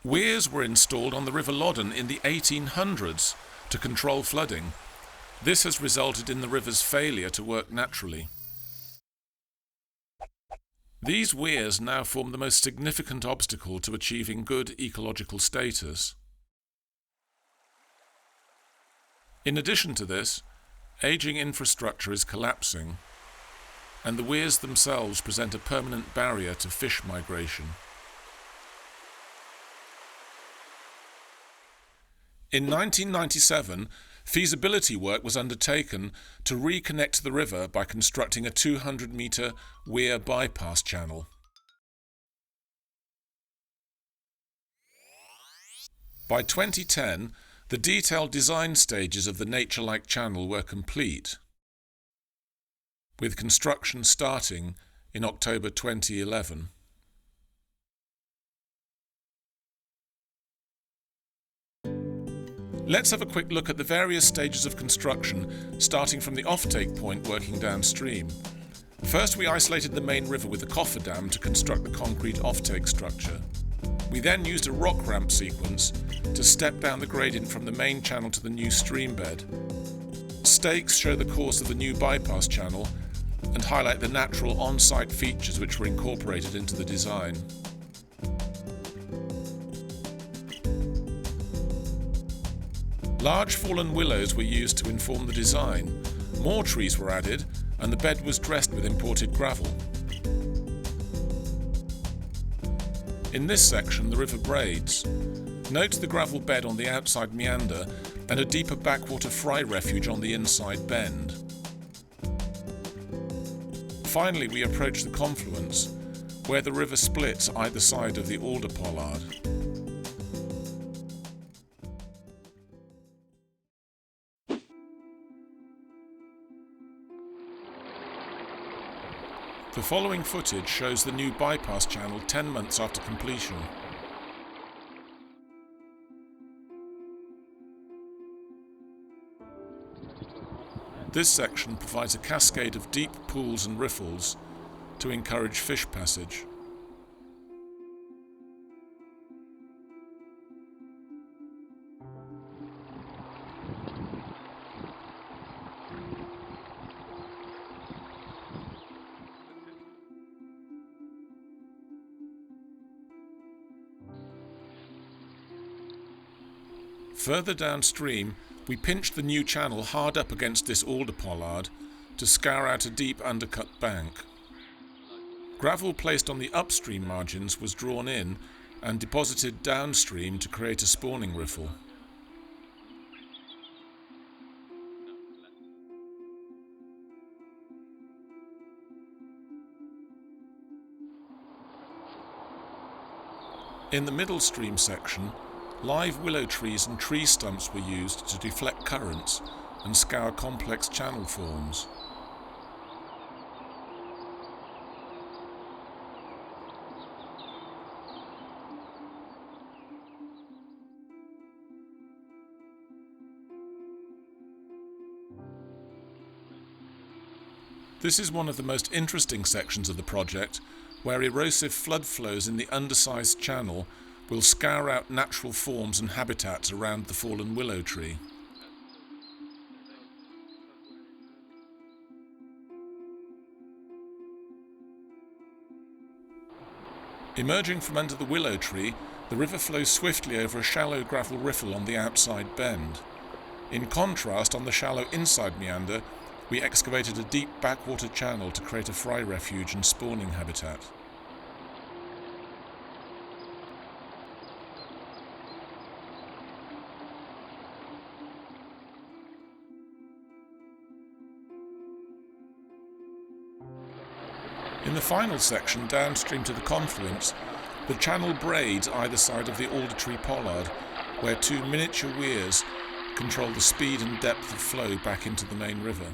Weirs were installed on the River Loddon in the 1800s to control flooding. This has resulted in the river's failure to work naturally. These weirs now form the most significant obstacle to achieving good ecological status. In addition to this, aging infrastructure is collapsing, and the weirs themselves present a permanent barrier to fish migration. In 1997, feasibility work was undertaken to reconnect the river by constructing a 200-metre weir bypass channel. By 2010, the detailed design stages of the nature-like channel were complete, with construction starting in October 2011. Let's have a quick look at the various stages of construction, starting from the offtake point working downstream. First, we isolated the main river with a cofferdam to construct the concrete offtake structure. We then used a rock ramp sequence to step down the gradient from the main channel to the new stream bed. Stakes show the course of the new bypass channel and highlight the natural on-site features which were incorporated into the design. Large fallen willows were used to inform the design. More trees were added, and the bed was dressed with imported gravel. In this section, the river braids. Note the gravel bed on the outside meander and a deeper backwater fry refuge on the inside bend. Finally, we approach the confluence, where the river splits either side of the alder pollard. The following footage shows the new bypass channel 10 months after completion. This section provides a cascade of deep pools and riffles to encourage fish passage. Further downstream, we pinched the new channel hard up against this alder pollard to scour out a deep undercut bank. Gravel placed on the upstream margins was drawn in and deposited downstream to create a spawning riffle. In the middle stream section, live willow trees and tree stumps were used to deflect currents and scour complex channel forms. This is one of the most interesting sections of the project, where erosive flood flows in the undersized channel will scour out natural forms and habitats around the fallen willow tree. Emerging from under the willow tree, the river flows swiftly over a shallow gravel riffle on the outside bend. In contrast, on the shallow inside meander, we excavated a deep backwater channel to create a fry refuge and spawning habitat. In the final section, downstream to the confluence, the channel braids either side of the alder tree pollard, where two miniature weirs control the speed and depth of flow back into the main river.